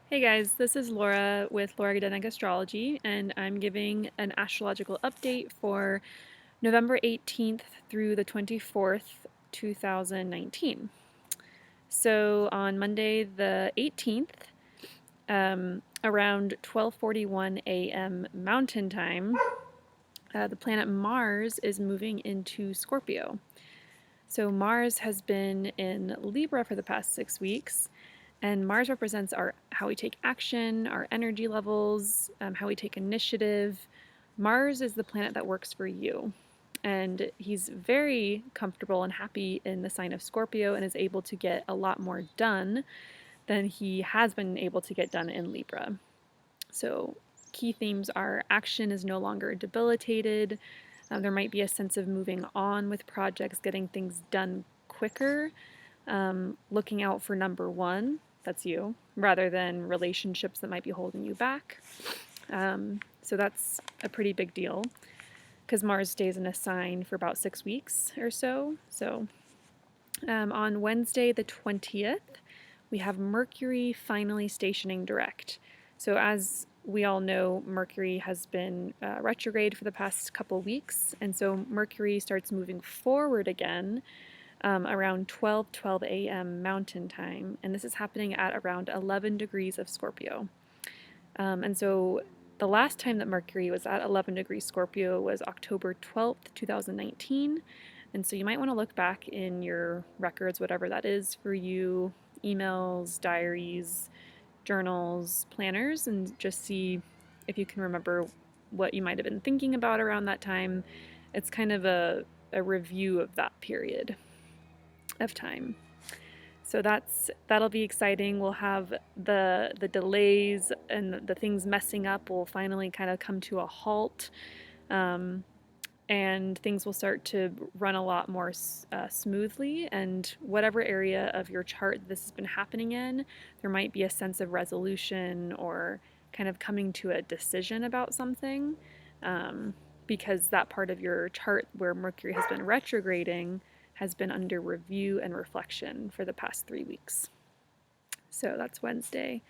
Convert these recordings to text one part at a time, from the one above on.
Hey guys, this is Laura with Laura Astrology, and I'm giving an astrological update for November 18th through the 24th, 2019. So on Monday the 18th, around 12:41 a.m. Mountain Time, the planet Mars is moving into Scorpio. So Mars has been in Libra for the past 6 weeks, and Mars represents our how we take action, our energy levels, how we take initiative. Mars is the planet that works for you. And he's very comfortable and happy in the sign of Scorpio and is able to get a lot more done than he has been able to get done in Libra. So, key themes are action is no longer debilitated. There might be a sense of moving on with projects, getting things done quicker, looking out for number one, that's you, rather than relationships that might be holding you back. So that's a pretty big deal because Mars stays in a sign for about 6 weeks or so. So on Wednesday, the 20th, we have Mercury finally stationing direct. So, as we all know, Mercury has been retrograde for the past couple weeks, and so Mercury starts moving forward again around 12:12 a.m. Mountain Time, and this is happening at around 11 degrees of Scorpio. And so the last time that Mercury was at 11 degrees Scorpio was October 12th, 2019. And so you might want to look back in your records, whatever that is for you, emails, diaries, journals, planners, and just see if you can remember what you might have been thinking about around that time. It's kind of a review of that period of time. So that'll be exciting. We'll have the delays and the things messing up will finally kind of come to a halt, and things will start to run a lot more smoothly. And whatever area of your chart this has been happening in, there might be a sense of resolution or kind of coming to a decision about something, because that part of your chart where Mercury has been retrograding has been under review and reflection for the past 3 weeks. So that's Wednesday.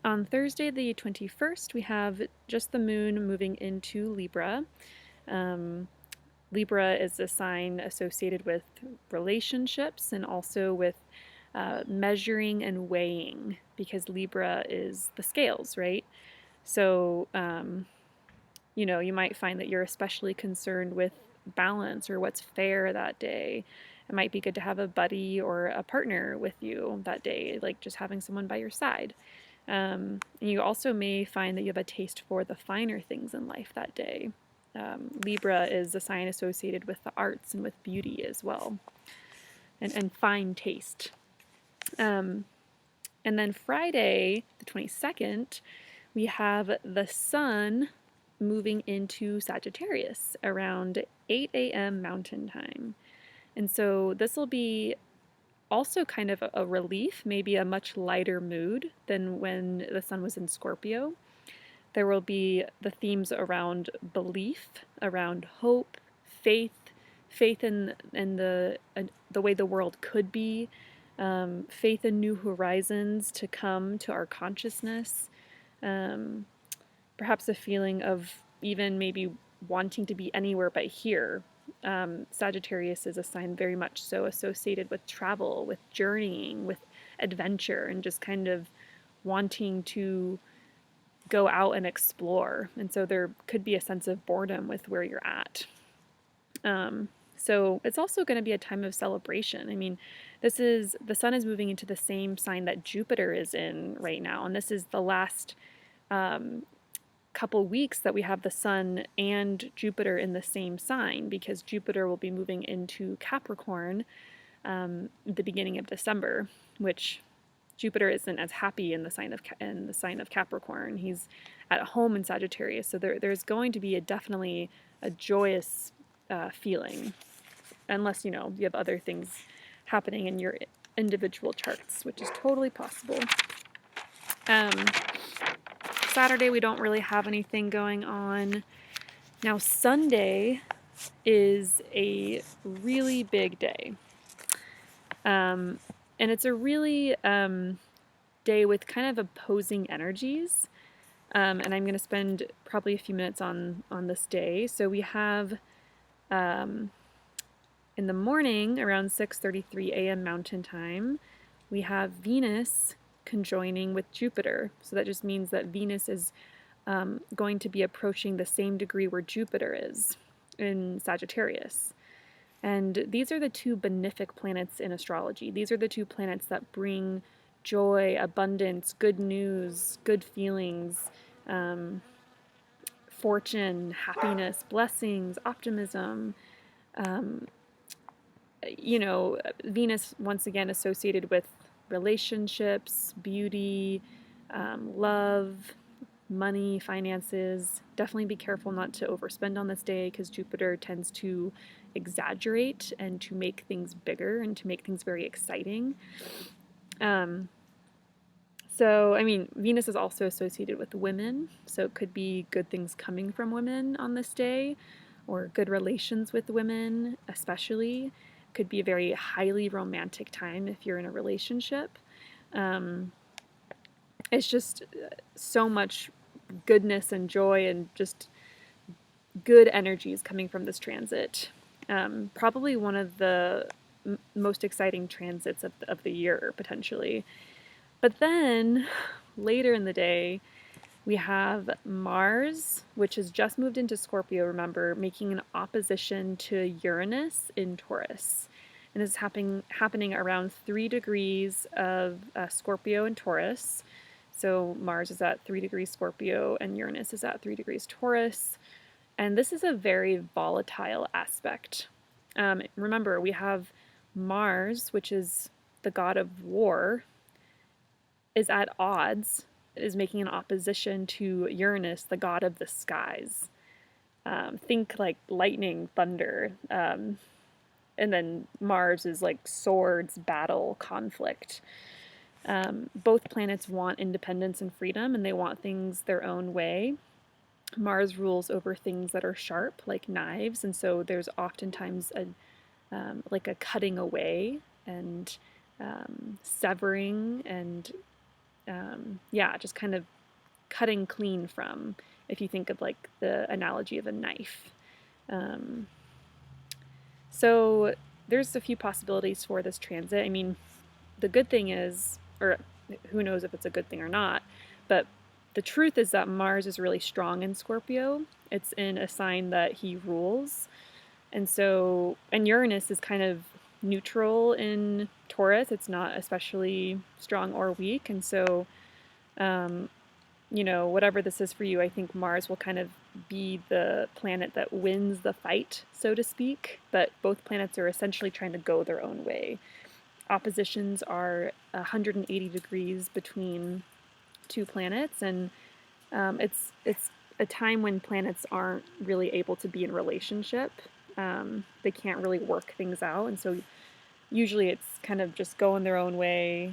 On Thursday, the 21st, we have just the moon moving into Libra. Libra is a sign associated with relationships and also with measuring and weighing, because Libra is the scales, right? So, you might find that you're especially concerned with balance or what's fair that day. It might be good to have a buddy or a partner with you that day, like just having someone by your side. You also may find that you have a taste for the finer things in life that day. Libra is a sign associated with the arts and with beauty as well, and fine taste. And then Friday, the 22nd, we have the sun moving into Sagittarius around 8 a.m. Mountain Time. And so this will be also kind of a relief, maybe a much lighter mood than when the sun was in Scorpio. There will be the themes around belief, around hope, faith, faith in the way the world could be, faith in new horizons to come to our consciousness, um, perhaps a feeling of even maybe wanting to be anywhere but here. Sagittarius is a sign very much so associated with travel, with journeying, with adventure, and just kind of wanting to go out and explore. And so there could be a sense of boredom with where you're at. So it's also going to be a time of celebration. I mean, the sun is moving into the same sign that Jupiter is in right now, and this is the last couple weeks that we have the sun and Jupiter in the same sign, because Jupiter will be moving into Capricorn at the beginning of December, which Jupiter isn't as happy in the sign of Capricorn. He's at home in Sagittarius, so there's going to be definitely a joyous feeling, unless you have other things happening in your individual charts, which is totally possible. Saturday, we don't really have anything going on. Now, Sunday is a really big day. And it's a really day with kind of opposing energies. And I'm going to spend probably a few minutes on this day. So we have in the morning around 6:33 a.m. Mountain Time, we have Venus conjoining with Jupiter. So that just means that Venus is going to be approaching the same degree where Jupiter is in Sagittarius. And these are the two benefic planets in astrology. These are the two planets that bring joy, abundance, good news, good feelings, um, fortune, happiness, blessings, optimism. Um, Venus, once again, associated with relationships, beauty, love, money, finances. Definitely be careful not to overspend on this day because Jupiter tends to exaggerate and to make things bigger and to make things very exciting. Um, Venus is also associated with women, so it could be good things coming from women on this day, or good relations with women, especially. Could be a very highly romantic time if you're in a relationship. Um, it's just so much goodness and joy and just good energies coming from this transit. Probably one of the most exciting transits of the year, potentially. But then later in the day, we have Mars, which has just moved into Scorpio, remember, making an opposition to Uranus in Taurus. And this is happening around 3 degrees of Scorpio and Taurus. So Mars is at 3 degrees Scorpio and Uranus is at 3 degrees Taurus. And this is a very volatile aspect. Remember, we have Mars, which is the god of war, is at odds, is making an opposition to Uranus, the god of the skies. Think like lightning, thunder. And then Mars is like swords, battle, conflict. Both planets want independence and freedom, and they want things their own way. Mars rules over things that are sharp, like knives, and so there's oftentimes like a cutting away and severing and just kind of cutting clean from, if you think of like the analogy of a knife. So there's a few possibilities for this transit. I mean, the good thing is, or who knows if it's a good thing or not, but the truth is that Mars is really strong in Scorpio. It's in a sign that he rules. And Uranus is kind of neutral in Taurus. It's not especially strong or weak. And so, whatever this is for you, I think Mars will kind of be the planet that wins the fight, so to speak. But both planets are essentially trying to go their own way. Oppositions are 180 degrees between two planets, and it's a time when planets aren't really able to be in relationship. They can't really work things out, and so usually it's kind of just going their own way.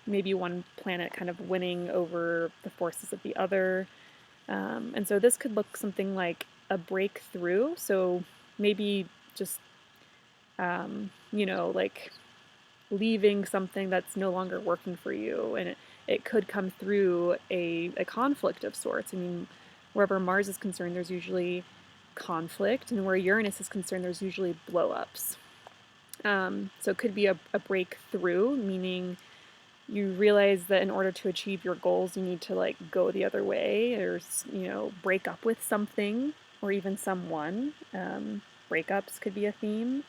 Maybe one planet kind of winning over the forces of the other. And so this could look something like a breakthrough. So maybe just, like leaving something that's no longer working for you. And it could come through a conflict of sorts. I mean, wherever Mars is concerned, there's usually conflict. And where Uranus is concerned, there's usually blowups. So it could be a breakthrough, meaning you realize that in order to achieve your goals, you need to like go the other way, or break up with something or even someone. Breakups could be a theme.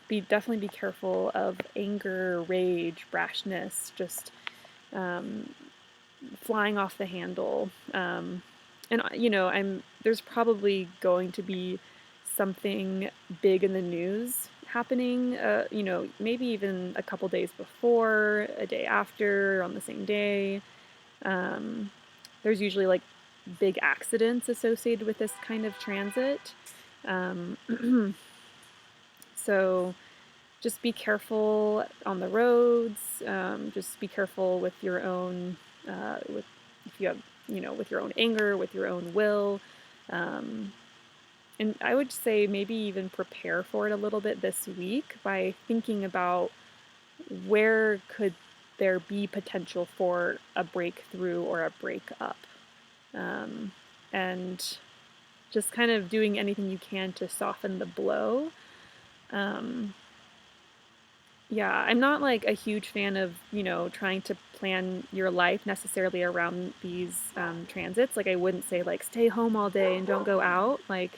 Definitely be careful of anger, rage, brashness, just flying off the handle. There's probably going to be something big in the news happening, maybe even a couple days before, a day after, on the same day. There's usually like big accidents associated with this kind of transit. So just be careful on the roads. Just be careful with your own, if you have, with your own anger, with your own will. And I would say maybe even prepare for it a little bit this week by thinking about where could there be potential for a breakthrough or a breakup. And just kind of doing anything you can to soften the blow. Yeah, I'm not like a huge fan of, trying to plan your life necessarily around these transits. Like, I wouldn't say, like, stay home all day and don't go out. Like,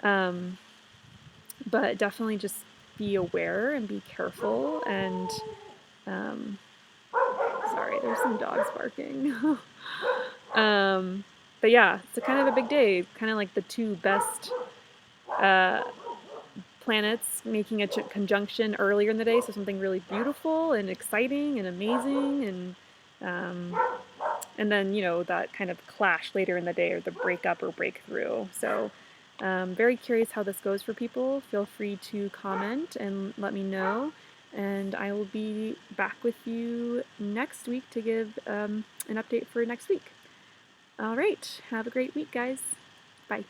but definitely just be aware and be careful. And, sorry, there's some dogs barking. But yeah, it's kind of a big day. Kind of like the two best planets making a conjunction earlier in the day, so something really beautiful and exciting and amazing, and then that kind of clash later in the day, or the breakup or breakthrough. So very curious how this goes for people. Feel free to comment and let me know, and I will be back with you next week to give an update for next week. All right, have a great week, guys. Bye.